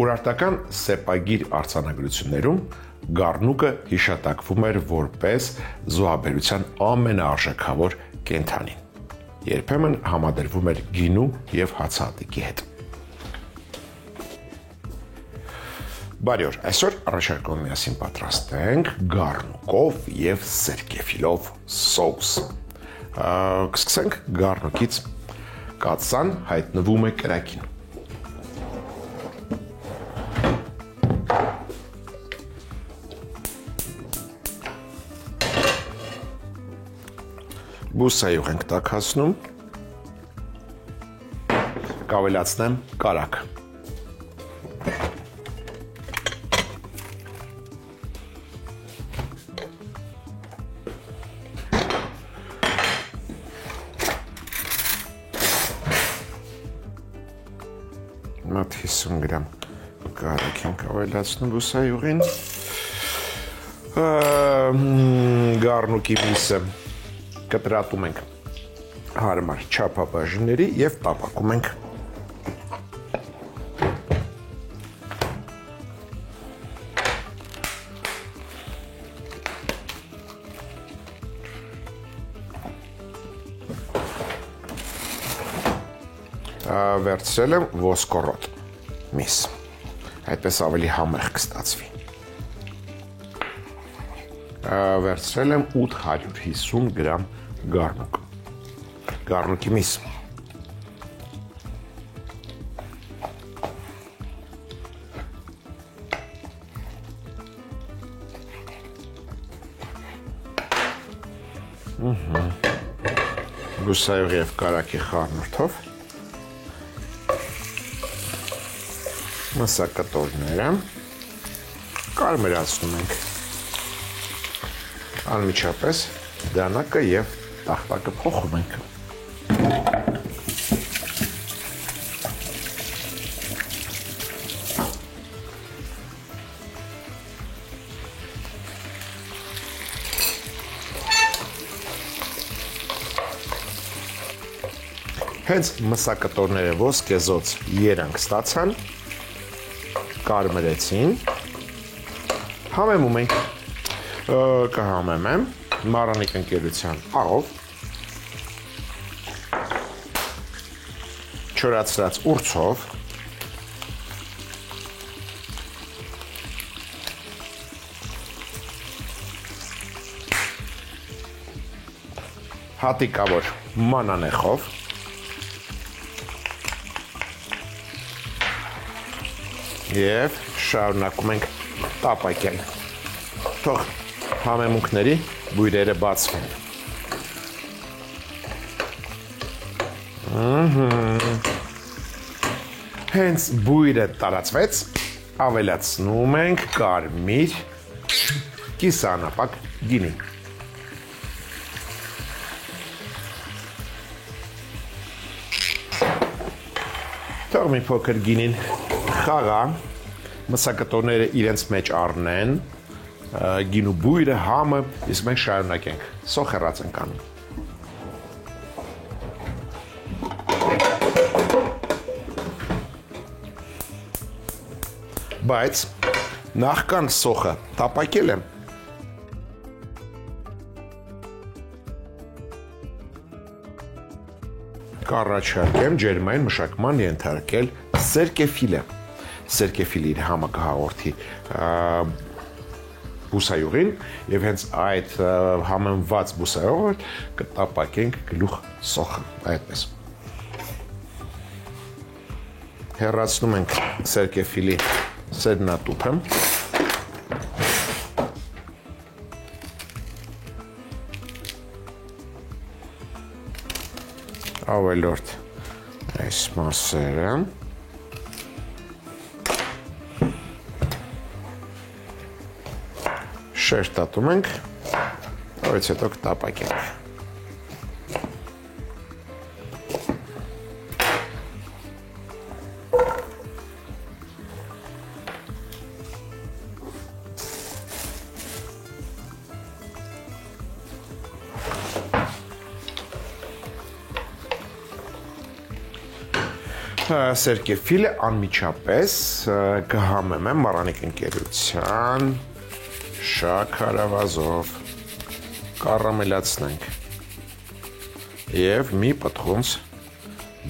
Ուրարտական սեպագիր արձանագրություններում գառնուկը հիշատակվում էր որպես զոհաբերության ամենաարժեքավոր կենդանին։ Երբեմն համադրվում էր գինու և հացահատիկի հետ։ Բարի օր, այսօր առաջարկում միասին պատրաստենք գառնուկով և սերկևիլով սոուս։ Կսկսենք գառնուկից։ Կաթսան հայտնվում է կրակին։ Բուսայուղ ենք տաքացնում, կավելացնեմ կարագ։ Մոտ 50 գրամ կարագ ենք ավելացնում բուսայուղին։ Գառնուկի միսը կտրատում ենք հարմար չափաբաժինների և տապակում ենք։ Վերցրել եմ ոսկորոտ միս, այդպես ավելի համեղ կստացվի։ Վերցրել եմ 850 գրամ գառնուկ, գառնուկի միս։ Բուսայուղ և կարագի խառնուրդով մսակտորները կարմրացնում ենք անմիջապես դանակը և տախտակը փոխում ենք։ Հենց մսակտորները ոսկեզօծ երանգ ստացան, կարմրեցին, համեմում ենք, կհամեմեմ Մարանիկ ընկերության աղով, չորացրած ուրցով, հատիկավոր մանանեխով և շարունակում ենք տապակել, թող համեմունքների բույրերը բացվեն։ Հենց բույրը տարածվեց, ավելացնում ենք կարմիր կիսանապակ գինի։ Թող մի փոքր գինին խաղա, մսակտորները իրենց մեջ առնեն, գինու բույրը, համը, իսկ մենք շարունակենք, սոխ հեռաց ենք անում։ Բայց նախքան սոխը տապակել եմ, կառաջարկեմ ջերմային մշակման ենթարկել սերկևիլը։ Սերկևիլը իր համը կհաղորդի բուսայուղին և հենց այդ համեմված բուսայուղը կտապակենք գլուխ սոխը, այդպես։ Հեռացնում ենք սերկևիլի սերնատուփը։ Ավելորդ այս մասերը։ Շերտատում ենք, որից հետո կտապակենք։ Սերկևիլը անմիջապես կհամեմ եմ մառանիկ ընկերության շաքարավազով կարամելացնենք և մի պտղունց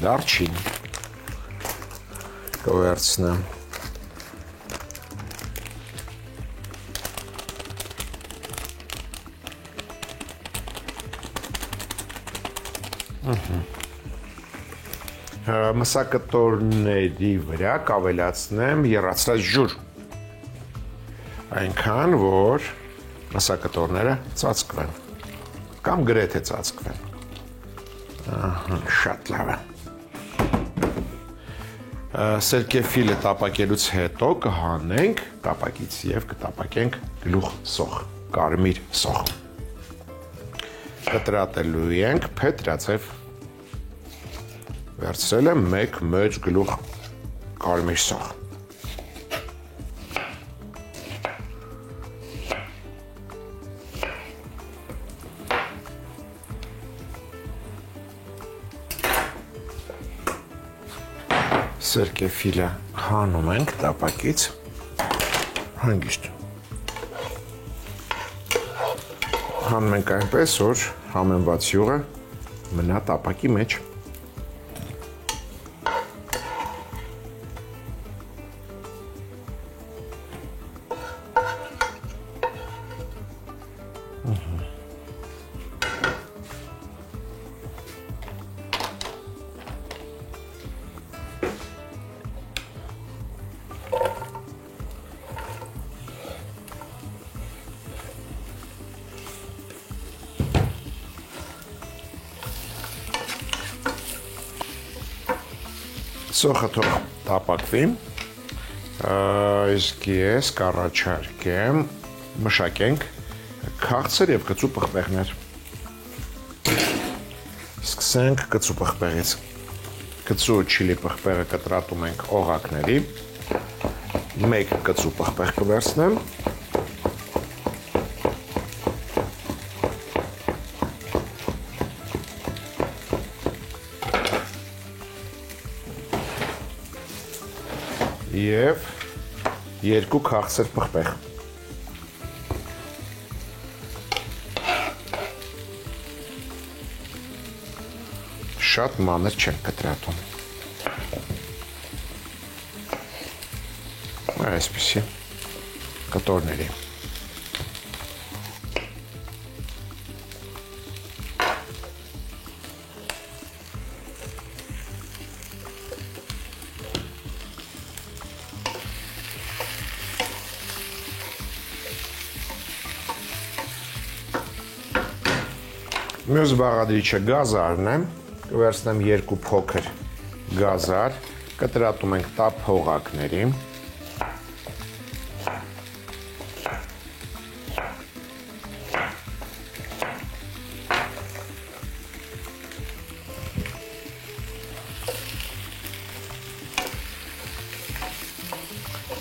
դարչին կվերցնեմ մսակտորների վրա կավելացնեմ եռացրած ջուր այնքան, որ մսակտորները ծածկվեն կամ գրեթե ծածկվեն շատ լավ է սերկևիլը տապակելուց հետո կհանենք տապակից և կտապակենք գլուխ սոխ, կարմիր սոխ կտրատելու ենք փետրաձև վերցրել եմ մեկ մեծ գլուխ կարմիր սոխ սերկևիլը հանում ենք տապակից հանգիստ հանում ենք այնպես, որ համեմված յուղը մնա տապակի մեջ Սոխը թող տապակվի, իսկ ես կառաջարկեմ մշակենք քաղցր և կծու պղպեղներ։ Սկսենք կծու պղպեղից։ Կծու չիլի պղպեղը կտրատում ենք օղակների, մեկ կծու պղպեղ կվերցնեմ, և երկու քաղցր պղպեղ։ Շատ մանր չենք կտրատում։ Այսպիսի կտորների։ Մյուս բաղադրիչը գազարն է, կվերցնեմ երկու փոքր գազար, կտրատում ենք տափ օղակների,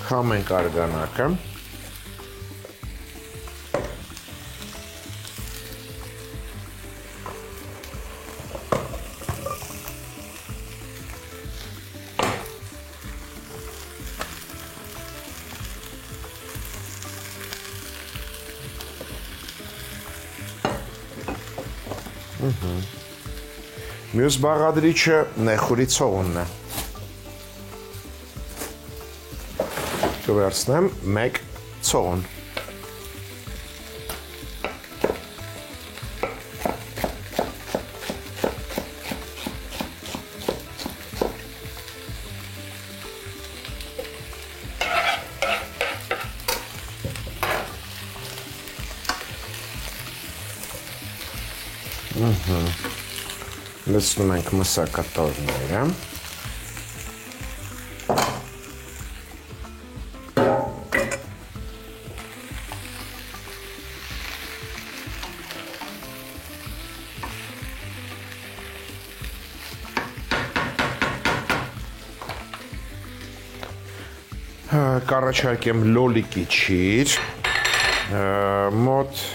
խամենք արգանակը, Մյուս բաղադրիչը նեխուրի ցողունն է։ Կվերցնեմ մեկ ցողուն։ Լցնում ենք մսակտորները։ Կառաջարկեմ լոլիկի չիր, մոտ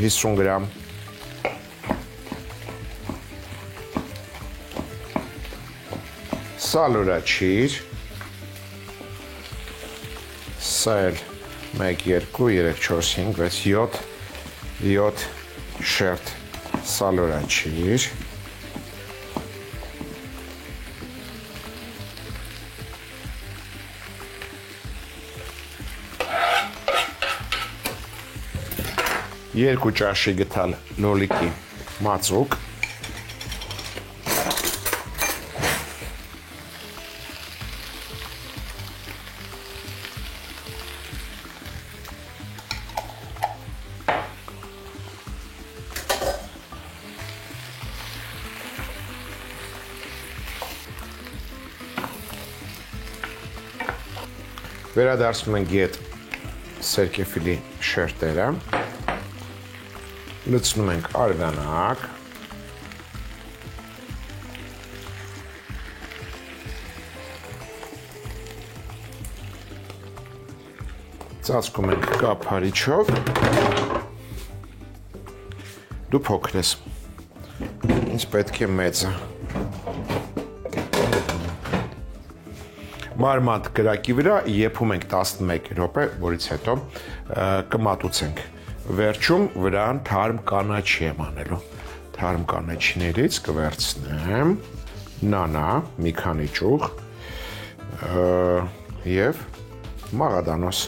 50 գրամ։ սալորաչիր, սա էլ 1, 2, 3, 4, 5, 6, 7 շերտ սալորաչիր, երկու ճաշի գտալ լոլիկի մածուկ, վերադարձնում ենք ետ սերկեֆիլի շերտերը, լցնում ենք արևանակ, ծածկում ենք կափարիչով, դու փոքր ես, ինձ պետք է մեծը, մարմանդ կրակի վրա եփում ենք 11 րոպե, որից հետո կմատուցենք։ Վերջում վրան թարմ կանաչի եմ անելու։ Թարմ կանաչիներից կվերցնեմ նանա, մի քանի ճուղ եւ մաղադանոս։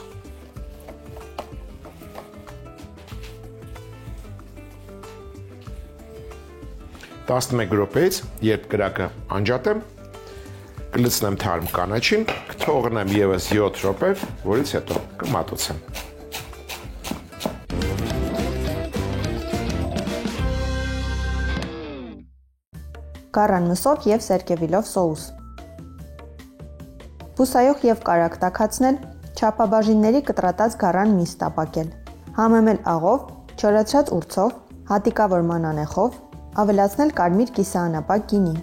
Տասնմեկ րոպեից, երբ կրակը անջատեմ, կլցնեմ թարմ կանաչին, կթողնեմ եւս 7 րոպե, որից հետո կմատուցեմ։ Գառան մսով եւ սերկևիլով սոուս։ Բուսայող եւ կարագ տաքացնել, չափաբաժինների կտրատած գառան միս տապակել, համեմել աղով, չորացրած ուրցով, հատիկավոր մանանեխով, ավելացնել կարմիր կիսաանապակ գինի։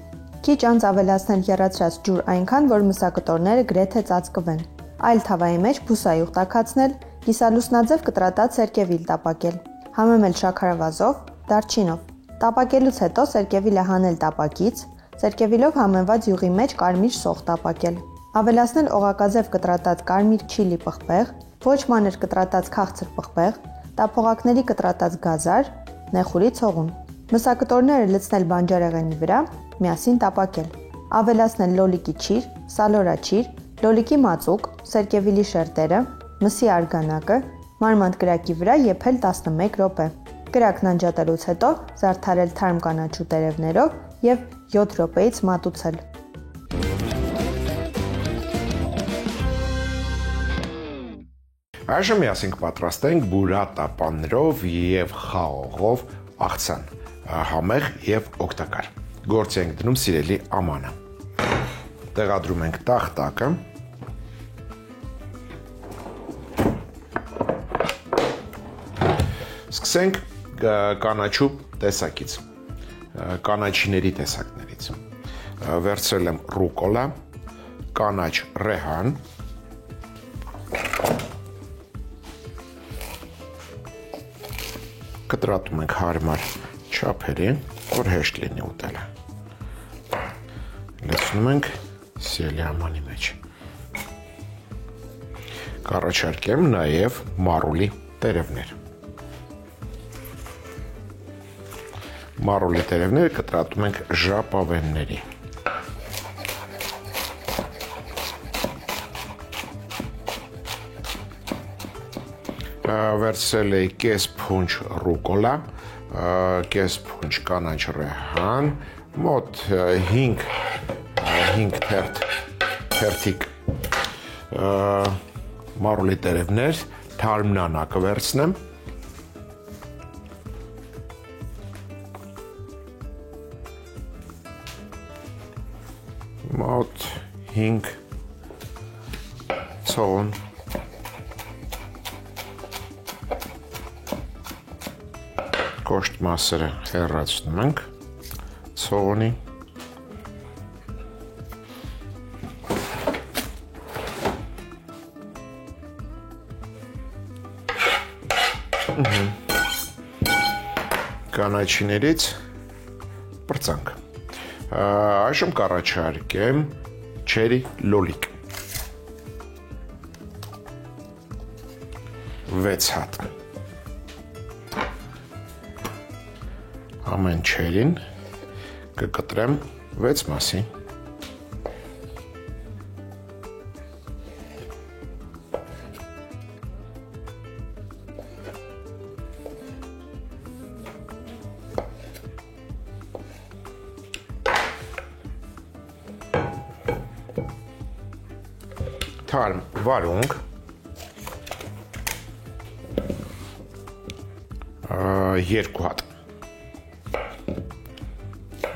Քիչ անց ավելացնել եռացրած ջուր այնքան, որ մսակտորները գրեթե ծածկվեն։ Այլ թավայի մեջ բուսայող տաքացնել, կիսալուսնաձև կտրատած սերկևիլ տապակել, համեմել շաքարավազով, դարչինով։ Տապակելուց հետո սերկևիլը հանել տապակից, սերկևիլով համեմված յուղի մեջ կարմիր սոխ տապակել։ Ավելացնել օղակաձև կտրատած կարմիր չիլի պղպեղ, ոչ մանր կտրատած քաղցր պղպեղ, տափողակների կտրատած գազար, նեխուրի ցողուն։ Մսակտորները լցնել բանջարեղենի վրա, միասին տապակել։ Ավելացնել լոլիկի չիր, սալորաչիր, լոլիկի մածուկ, սերկևիլի շերտերը, մսի արգանակը, մարմանդ կրակի վրա եփել 11 րոպե։ Կրակն անջատելուց հետո զարդարել թարմ կանաչու տերևներով եւ 7 րոպեից մատուցել։ Այժմ միասին կպատրաստենք բուրատա պաններով եւ խաղողով աղցան, համեղ եւ օգտակար։ Գործի ենք դնում սիրելի ամանը։ Տեղադրում ենք տախտակը։ Սկսենք կանաչու տեսակից, կանաչիների տեսակներից։ Վերցրել եմ ռուկոլա, կանաչ ռեհան, կտրատում ենք հարմար չափերի, որ հեշտ լինի ուտելը։ Լցնում ենք սիրելի ամանի մեջ։ Կառաջարկեմ նաև մարուլի տերևներ։ Մարուլի տերևները կտրատում ենք ժապավենների։ Վերցրել էի կես փունջ ռուկոլա, կես փունջ կանաչ ռեհան, մոտ 5 թերթիկ մարուլի տերևներ, թարմ նանա կվերցնեմ։ Մոտ 5 ցողուն կոշտ մասերը հեռացնում ենք ցողունի։ Կանաչիներից պրծանք։ Այժմ կառաջարկեմ չերի լոլիկ 6 հատ ամեն չերին կկտրեմ 6 մասի թարմ վարունգ 2 հատ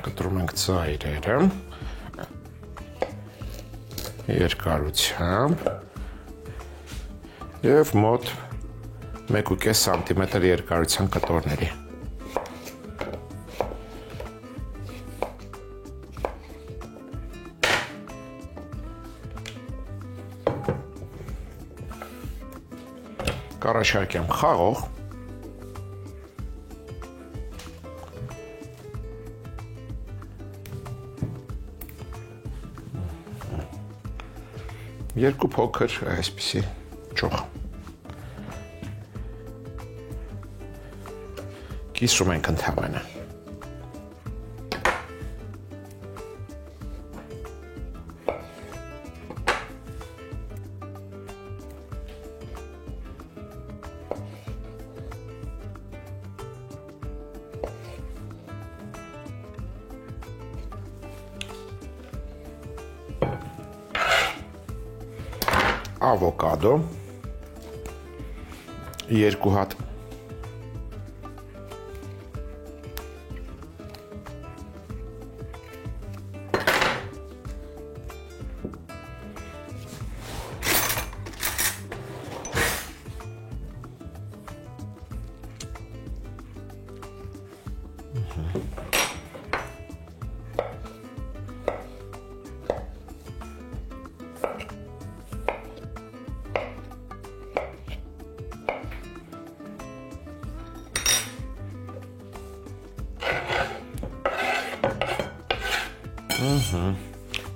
կտրում ենք ծայրերը երկարությամբ և մոտ 1.5 սանտիմետր երկարության կտորների կառաջարկեմ խաղող երկու փոքր այսպիսի ճոխ կիսում ենք ընդհանրապես ավոկադո 2 հատ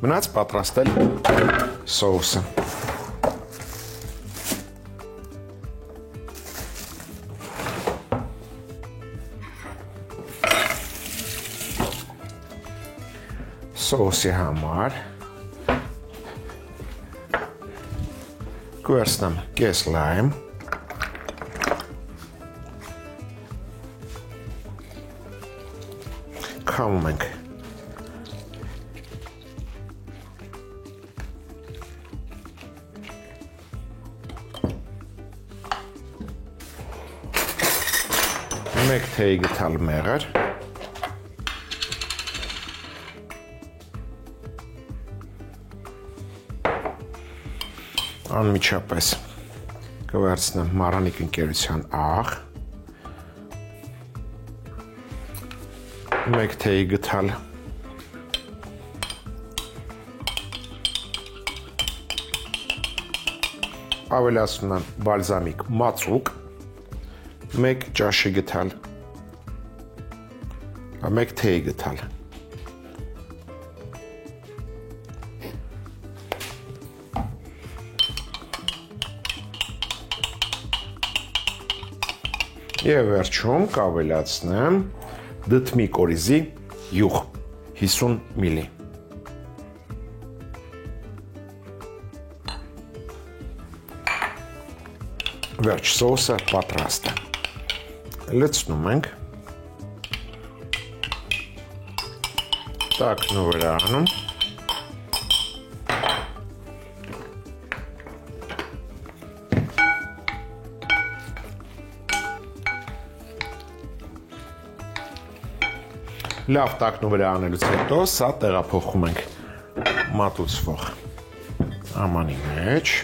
Մնաց պատրաստել սոուսը սոուսի համար կուերցնեմ կես լայմ քամում ենք մեկ թեյ գտալ մեղր անմիջապես կվերցնեմ Մարանիկ ընկերության աղ մեկ թեյ գտալ ավելացնում եմ բալզամիկ մածուկ մեկ ճաշի գտալ մեկ թեյ գտալ և վերջում կավելացնեմ դդմի կորիզի յուղ 50 միլի վերջ սոուսը պատրաստ է լցնում ենք տակնու վրա անում լավ տակնու վրա անելուց հետո սա տեղափոխում ենք մատուցվող ամանի մեջ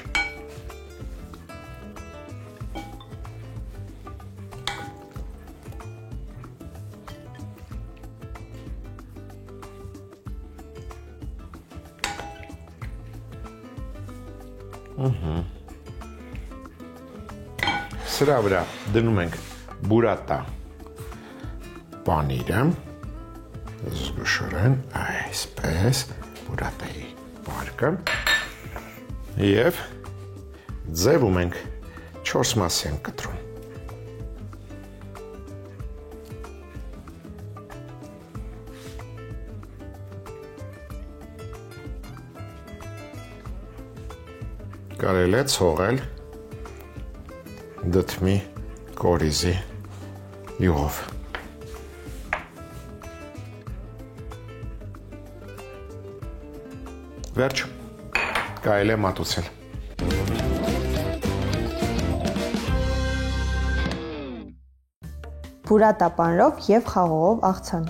Սրա վրա դնում ենք բուրատա պանիրը, զգուշորեն այսպես բուրատայի վարկը եւ ձևում ենք 4 մասի ենք կտրում։ Կարելի է ցողել դդմի կորիզի յուղով։ Վերջ, կարելի է մատուցել։ Բուրատապանրով եւ խաղողով աղցան։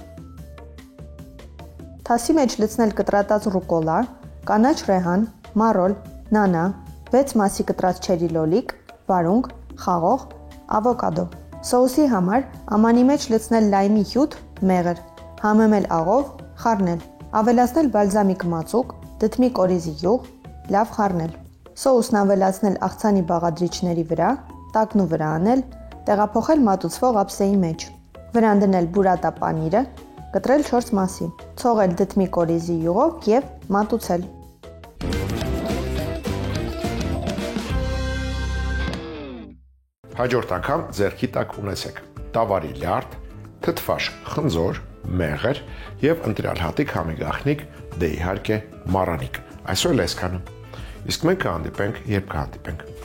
Թասի մեջ լցնել կտրատած ռուկոլա, կանաչ ռեհան, մարոլ, նանա, 6 մասի կտրած չերի լոլիկ, վարունգ, խաղող, ավոկադո։ Սոուսի համար ամանի մեջ լցնել լայմի հյութ, մեղր, համեմել աղով, խառնել, ավելացնել բալզամիկ մածուկ, դդմի կորիզի յուղ, լավ խառնել։ Սոուսն ավելացնել աղցանի բաղադրիչների վրա, տակնու վրա անել, տեղափոխել մատուցվող ափսեի մեջ, վրան դնել բուրատա պանիրը, կտրել 4 մասի, ցողել դդմի կորիզի յուղով եւ մատուցել։ Հաջորդ անգամ ձեռքի տակ ունեցեք տավարի լյարդ, թթվաշ խնձոր, մեղր եւ ընտրյալ հատիկ համեգախնիկ, դե իհարկե մառանիկ։ Այսօր այսքանը։ Իսկ մենք կհանդիպենք, երբ կհանդիպենք։